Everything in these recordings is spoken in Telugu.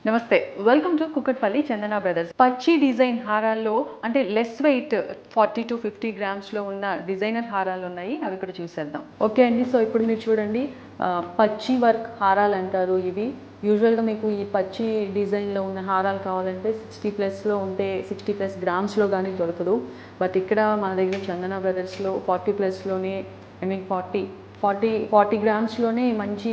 నమస్తే, welcome to Kukatpally Chandana brothers. పచ్చి డిజైన్ హారాల్లో అంటే లెస్ వెయిట్ 40 to 50 గ్రామ్స్లో ఉన్న డిజైనర్ హారాలు ఉన్నాయి. అవి ఇక్కడ చూసేద్దాం. ఓకే అండి, సో ఇప్పుడు మీరు చూడండి, పచ్చి వర్క్ హారాలు అంటారు ఇవి. యూజువల్గా మీకు ఈ పచ్చి డిజైన్లో ఉన్న హారాలు కావాలంటే 60+ ఉంటే 60+ గ్రామ్స్లో కానీ దొరకదు. బట్ ఇక్కడ మన దగ్గర చందన బ్రదర్స్లో 40+లోనే, ఐ మీన్ 40 గ్రామ్స్లోనే మంచి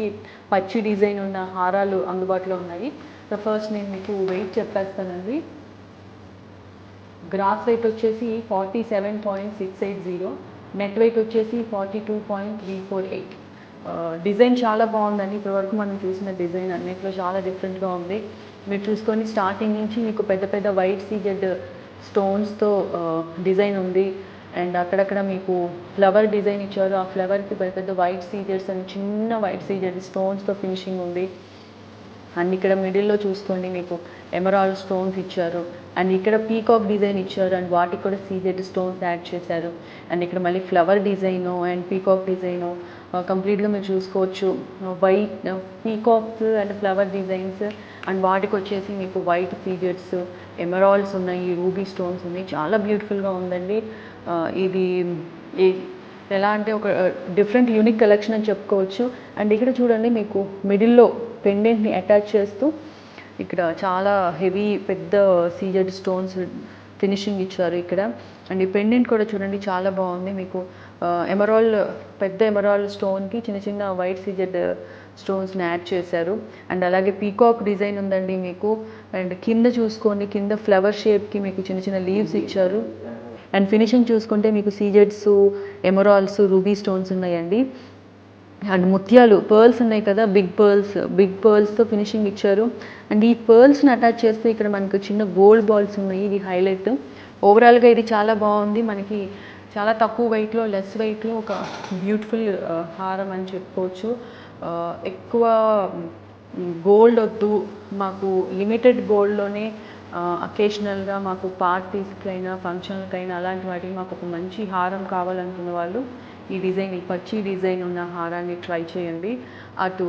పచ్చి డిజైన్ ఉన్న హారాలు అందుబాటులో ఉన్నాయి. సో ఫస్ట్ నేను మీకు వెయిట్ చెప్పేస్తానండి. గ్రాస్ వెయిట్ వచ్చేసి 47.680, నెట్ వెయిట్ వచ్చేసి 42.348. డిజైన్ చాలా బాగుందండి. ఇప్పటివరకు మనం చూసిన డిజైన్ అన్నింటిలో చాలా డిఫరెంట్గా ఉంది. మీరు చూసుకొని స్టార్టింగ్ నుంచి మీకు పెద్ద పెద్ద వైట్ సీజెడ్ స్టోన్స్తో డిజైన్ ఉంది. అండ్ అక్కడక్కడ మీకు ఫ్లవర్ డిజైన్ ఇచ్చారు. ఆ ఫ్లవర్కి పెద్ద పెద్ద వైట్ సీజెడ్స్ అని చిన్న వైట్ సీజెడ్ స్టోన్స్తో ఫినిషింగ్ ఉంది. అండ్ ఇక్కడ మిడిల్లో చూసుకోండి, మీకు ఎమరాల్డ్ స్టోన్స్ ఇచ్చారు. అండ్ ఇక్కడ పీకాక్ డిజైన్ ఇచ్చారు అండ్ వాటికి కూడా సీజెడ్ స్టోన్స్ యాడ్ చేశారు. అండ్ ఇక్కడ మళ్ళీ flower design and peacock design కంప్లీట్గా మీరు చూసుకోవచ్చు. White peacocks and flower designs and వాటికి వచ్చేసి మీకు వైట్ సీజెడ్స్, ఎమరాల్డ్స్ ఉన్నాయి, రూబీ స్టోన్స్ ఉన్నాయి. చాలా బ్యూటిఫుల్గా ఉందండి. ఇది ఎలా అంటే ఒక డిఫరెంట్ యూనిక్ కలెక్షన్ అని చెప్పుకోవచ్చు. అండ్ ఇక్కడ చూడండి, మీకు మిడిల్లో పెండెంట్ని అటాచ్ చేస్తూ ఇక్కడ చాలా హెవీ పెద్ద సీజెడ్ స్టోన్స్ ఫినిషింగ్ ఇచ్చారు ఇక్కడ. అండ్ ఈ పెండెంట్ కూడా చూడండి చాలా బాగుంది. మీకు ఎమరాల్డ్ పెద్ద ఎమరాల్డ్ స్టోన్కి చిన్న చిన్న వైట్ సీజెడ్ స్టోన్స్ని యాడ్ చేశారు. అండ్ అలాగే పీకాక్ డిజైన్ ఉందండి మీకు. అండ్ కింద చూసుకోండి, కింద ఫ్లవర్ షేప్కి మీకు చిన్న చిన్న లీవ్స్ ఇచ్చారు. అండ్ ఫినిషింగ్ చూసుకుంటే మీకు సీజెడ్స్, ఎమరాల్డ్స్, రూబీ స్టోన్స్ ఉన్నాయండి. అండ్ ముత్యాలు పర్ల్స్ ఉన్నాయి కదా, బిగ్ పర్ల్స్తో ఫినిషింగ్ ఇచ్చారు. అండ్ ఈ పర్ల్స్ని అటాచ్ చేస్తే ఇక్కడ మనకు చిన్న గోల్డ్ బాల్స్ ఉన్నాయి. ఇది హైలైట్. ఓవరాల్గా ఇది చాలా బాగుంది. మనకి చాలా తక్కువ వెయిట్లో, లెస్ వెయిట్లో ఒక బ్యూటిఫుల్ హారం అని చెప్పుకోవచ్చు. ఎక్కువ గోల్డ్ వద్దు, మాకు లిమిటెడ్ గోల్డ్లోనే అకేషనల్గా మాకు పార్టీస్కైనా ఫంక్షన్లకైనా అలాంటి వాటికి మాకు ఒక మంచి హారం కావాలనుకున్న వాళ్ళు ఈ పచ్చి డిజైన్ ఉన్న హారాన్ని ట్రై చేయండి. అటు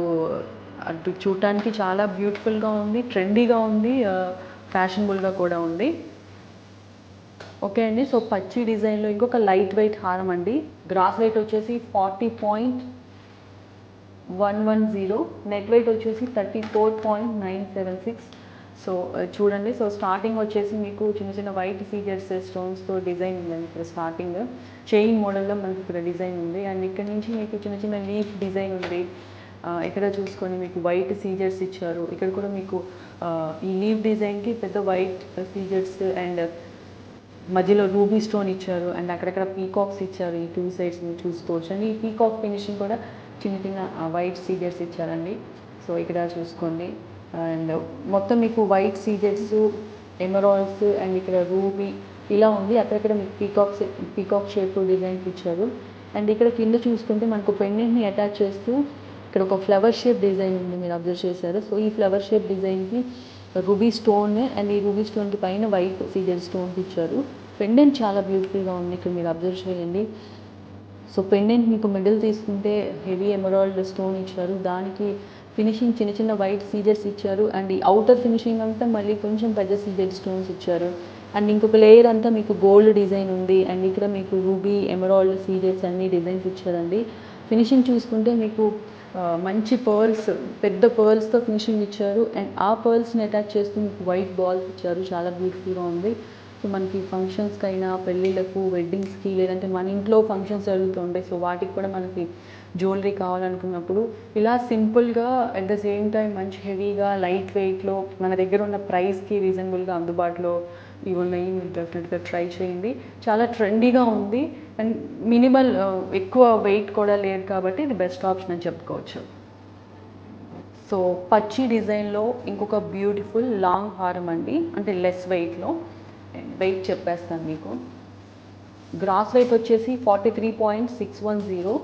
చూడటానికి చాలా బ్యూటిఫుల్గా ఉంది, ట్రెండీగా ఉంది, ఫ్యాషనబుల్గా కూడా ఉంది. ఓకే అండి, సో పచ్చి డిజైన్లో ఇంకొక లైట్ వెయిట్ హారం అండి. గ్రాస్ వెయిట్ వచ్చేసి 40.110, నెట్ వెయిట్ వచ్చేసి 34.976. సో చూడండి, సో స్టార్టింగ్ వచ్చేసి మీకు చిన్న చిన్న వైట్ సీజెడ్స్ స్టోన్స్తో డిజైన్ ఉందండి. ఇక్కడ స్టార్టింగ్ చైన్ మోడల్లో మనకి ఇక్కడ డిజైన్ ఉంది. అండ్ ఇక్కడ నుంచి మీకు చిన్న చిన్న లీఫ్ డిజైన్ ఉంది. ఇక్కడ చూసుకొని మీకు వైట్ సీజెడ్స్ ఇచ్చారు. ఇక్కడ కూడా మీకు ఈ లీఫ్ డిజైన్కి పెద్ద వైట్ సీజెడ్స్ అండ్ మధ్యలో రూబీ స్టోన్ ఇచ్చారు. అండ్ అక్కడక్కడ పీకాక్స్ ఇచ్చారు. ఈ 2 sides మీరు చూసుకోవచ్చు. అండ్ ఈ పీకాక్ ఫినిషింగ్ కూడా చిన్న చిన్న వైట్ సీజెడ్స్ ఇచ్చారండి. సో ఇక్కడ చూసుకోండి. అండ్ మొత్తం మీకు వైట్ సీజెడ్స్, ఎమరాల్డ్స్ అండ్ ఇక్కడ రూబీ ఇలా ఉంది. అక్కడక్కడ మీకు పీకాక్ షేప్ డిజైన్స్ ఇచ్చారు. అండ్ ఇక్కడ కింద చూసుకుంటే మనకు పెండెంట్ని అటాచ్ చేస్తూ ఇక్కడ ఒక ఫ్లవర్ షేప్ డిజైన్ ఉంది, మీరు అబ్జర్వ్ చేశారు. సో ఈ ఫ్లవర్ షేప్ డిజైన్కి రూబీ స్టోన్ అండ్ ఈ రూబీ స్టోన్కి పైన వైట్ సీజెడ్ స్టోన్స్ ఇచ్చారు. పెండెంట్ చాలా బ్యూటిఫుల్గా ఉంది, ఇక్కడ మీరు అబ్జర్వ్ చేయండి. సో పెండెంట్ మీకు మిడిల్ తీసుకుంటే హెవీ ఎమరాల్డ్ స్టోన్ ఇచ్చారు. దానికి ఫినిషింగ్ చిన్న చిన్న వైట్ సీజెడ్స్ ఇచ్చారు. అండ్ ఈ అవుటర్ ఫినిషింగ్ అంతా మళ్ళీ కొంచెం పెద్ద సీజెడ్ స్టోన్స్ ఇచ్చారు. అండ్ ఇంకొక లేయర్ అంతా మీకు గోల్డ్ డిజైన్ ఉంది. అండ్ ఇక్కడ మీకు రూబీ, ఎమరాల్డ్, సీజెడ్స్ అన్ని డిజైన్స్ ఇచ్చారండి. ఫినిషింగ్ చూసుకుంటే మీకు మంచి పర్ల్స్, పెద్ద పర్ల్స్తో ఫినిషింగ్ ఇచ్చారు. అండ్ ఆ పర్ల్స్ని అటాచ్ చేస్తూ మీకు వైట్ బాల్స్ ఇచ్చారు. చాలా బ్యూటిఫుల్గా ఉంది. సో మనకి ఫంక్షన్స్కైనా, పెళ్ళిళ్ళకు, వెడ్డింగ్స్కి, లేదంటే మన ఇంట్లో ఫంక్షన్స్ జరుగుతూ ఉంటాయి. సో వాటికి కూడా మనకి జ్యువెలరీ కావాలనుకున్నప్పుడు ఇలా సింపుల్గా అట్ ద సేమ్ టైం మంచి హెవీగా లైట్ వెయిట్లో మన దగ్గర ఉన్న ప్రైస్కి రీజనబుల్గా అందుబాటులో ఇవి ఉన్నాయి. మీరు డెఫినెట్గా ట్రై చేయండి. చాలా ట్రెండీగా ఉంది అండ్ మినిమల్, ఎక్కువ వెయిట్ కూడా లేదు కాబట్టి ఇది బెస్ట్ ఆప్షన్ అని చెప్పుకోవచ్చు. సో పచ్చి డిజైన్లో ఇంకొక బ్యూటిఫుల్ లాంగ్ హారం అండి, అంటే లెస్ వెయిట్లో. వెయిట్ చెప్పేస్తాను మీకు. గ్రాస్ వెయిట్ వచ్చేసి 43.610,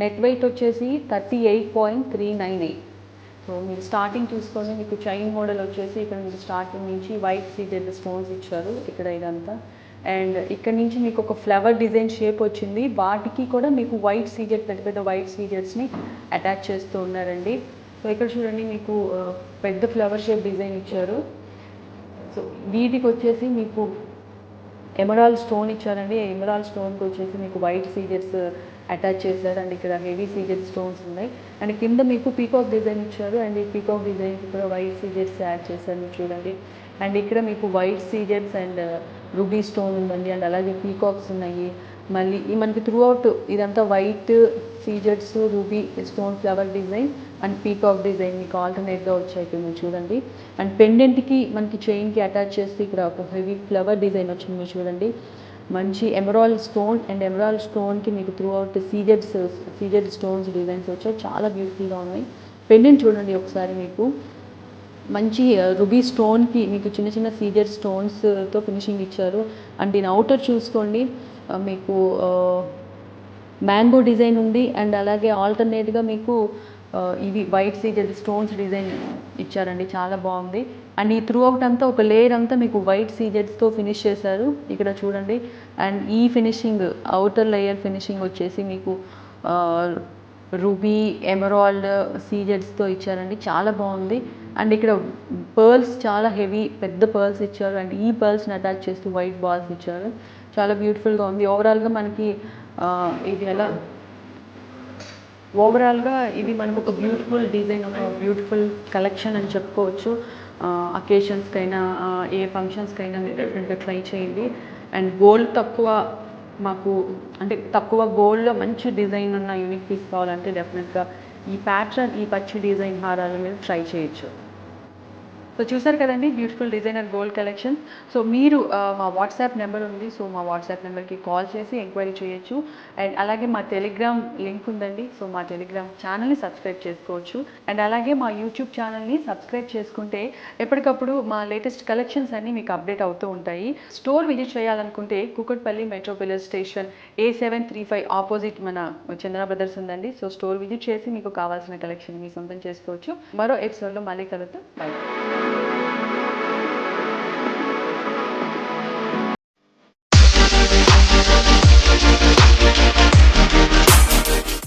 నెట్ వెయిట్ వచ్చేసి 38.398. సో మీరు స్టార్టింగ్ చూసుకోండి, మీకు చైన్ మోడల్ వచ్చేసి ఇక్కడ మీకు స్టార్టింగ్ నుంచి వైట్ సీజెడ్ స్టోన్స్ ఇచ్చారు ఇక్కడ ఇదంతా. అండ్ ఇక్కడ నుంచి మీకు ఒక ఫ్లవర్ డిజైన్ షేప్ వచ్చింది. వాటికి కూడా మీకు వైట్ సీజెడ్, పెద్ద పెద్ద వైట్ సీజెడ్స్ని అటాచ్ చేస్తూ ఉన్నారండి. సో ఇక్కడ చూడండి మీకు పెద్ద ఫ్లవర్ షేప్ డిజైన్ ఇచ్చారు. సో వీటికి వచ్చేసి మీకు ఎమరాల్డ్ స్టోన్ ఇచ్చారండి. ఎమరాల్డ్ స్టోన్కి వచ్చేసి మీకు వైట్ సీజెట్స్ అటాచ్ చేశారు అండ్ ఇక్కడ హెవీ సీజెడ్ స్టోన్స్ ఉన్నాయి అండ్ కింద మీకు పీకాక్ డిజైన్ ఇచ్చారు అండ్ ఈ పీకాక్ డిజైన్ ఇక్కడ వైట్ సీజెట్స్ యాడ్ చేశారు మీరు చూడండి. అండ్ ఇక్కడ మీకు వైట్ సీజెట్స్ అండ్ రూబీ స్టోన్ ఉందండి అండ్ అలాగే పీకాక్స్ ఉన్నాయి. మళ్ళీ మనకి త్రూ అవుట్ ఇదంతా వైట్ సీజెట్స్ ruby stone flower design and peacock design మీకు ఆల్టర్నేట్గా వచ్చాయి ఇక్కడ మీరు చూడండి. అండ్ పెండెంట్కి మనకి చైన్కి అటాచ్ చేసి ఇక్కడ ఒక హెవీ ఫ్లవర్ డిజైన్ వచ్చింది మీరు చూడండి. మంచి ఎమరాల్డ్ స్టోన్ అండ్ ఎమరాల్డ్ స్టోన్కి మీకు through out CZ stones designs వచ్చాయి. చాలా బ్యూటిఫుల్గా ఉన్నాయి. పెండెంట్ చూడండి ఒకసారి మీకు మంచి రుబీ స్టోన్కి మీకు చిన్న చిన్న సీజెడ్ స్టోన్స్తో ఫినిషింగ్ ఇచ్చారు. అండ్ దీని అవుటర్ చూసుకోండి మీకు మ్యాంగో డిజైన్ ఉంది అండ్ అలాగే ఆల్టర్నేట్గా మీకు ఇవి వైట్ సీజెడ్ స్టోన్స్ డిజైన్ ఇచ్చారండి. చాలా బాగుంది. అండ్ ఈ త్రూ అవుట్ అంతా ఒక లేయర్ అంతా మీకు వైట్ సీజెడ్స్తో ఫినిష్ చేశారు ఇక్కడ చూడండి. అండ్ ఈ ఫినిషింగ్ అవుటర్ లేయర్ ఫినిషింగ్ వచ్చేసి మీకు రూబీ ఎమరాల్డ్ సీజెడ్స్తో ఇచ్చారండి. చాలా బాగుంది. అండ్ ఇక్కడ పర్ల్స్ చాలా హెవీ పెద్ద పర్ల్స్ ఇచ్చారు అండ్ ఈ పర్ల్స్ని అటాచ్ చేస్తూ వైట్ బాల్స్ ఇచ్చారు. చాలా బ్యూటిఫుల్గా ఉంది. ఓవరాల్గా మనకి ఇది ఎలా ఓవరాల్గా ఇది మనకు ఒక బ్యూటిఫుల్ డిజైన్ ఒక బ్యూటిఫుల్ కలెక్షన్ అని చెప్పుకోవచ్చు. అకేషన్స్కైనా ఏ ఫంక్షన్స్కైనా మీరు డెఫినెట్గా ట్రై చేయండి. అండ్ గోల్డ్ తక్కువ మాకు అంటే తక్కువ గోల్డ్లో మంచి డిజైన్ ఉన్న యూనిక్ పీస్ కావాలంటే డెఫినెట్గా ఈ ప్యాటర్న్ ఈ పచ్చి డిజైన్ హారాల మీద ట్రై చేయొచ్చు. సో చూసారు కదండి beautiful designer gold collection. So మీరు మా వాట్సాప్ నెంబర్ ఉంది. సో మా వాట్సాప్ నెంబర్కి కాల్ చేసి ఎంక్వైరీ చేయొచ్చు. అండ్ అలాగే మా టెలిగ్రామ్ లింక్ ఉందండి. సో మా టెలిగ్రామ్ ఛానల్ని సబ్స్క్రైబ్ చేసుకోవచ్చు. అండ్ అలాగే మా యూట్యూబ్ ఛానల్ని సబ్స్క్రైబ్ చేసుకుంటే ఎప్పటికప్పుడు మా లేటెస్ట్ కలెక్షన్స్ అన్నీ మీకు అప్డేట్ అవుతూ ఉంటాయి. స్టోర్ విజిట్ చేయాలనుకుంటే Kukatpally metropolis station A735 opposite మన చందన బ్రదర్స్ ఉందండి. సో స్టోర్ విజిట్ చేసి మీకు కావాల్సిన కలెక్షన్ మీ సొంతం చేసుకోవచ్చు. మరో ఎపిసోడ్లో మళ్ళీ కలుద్దాం. బై.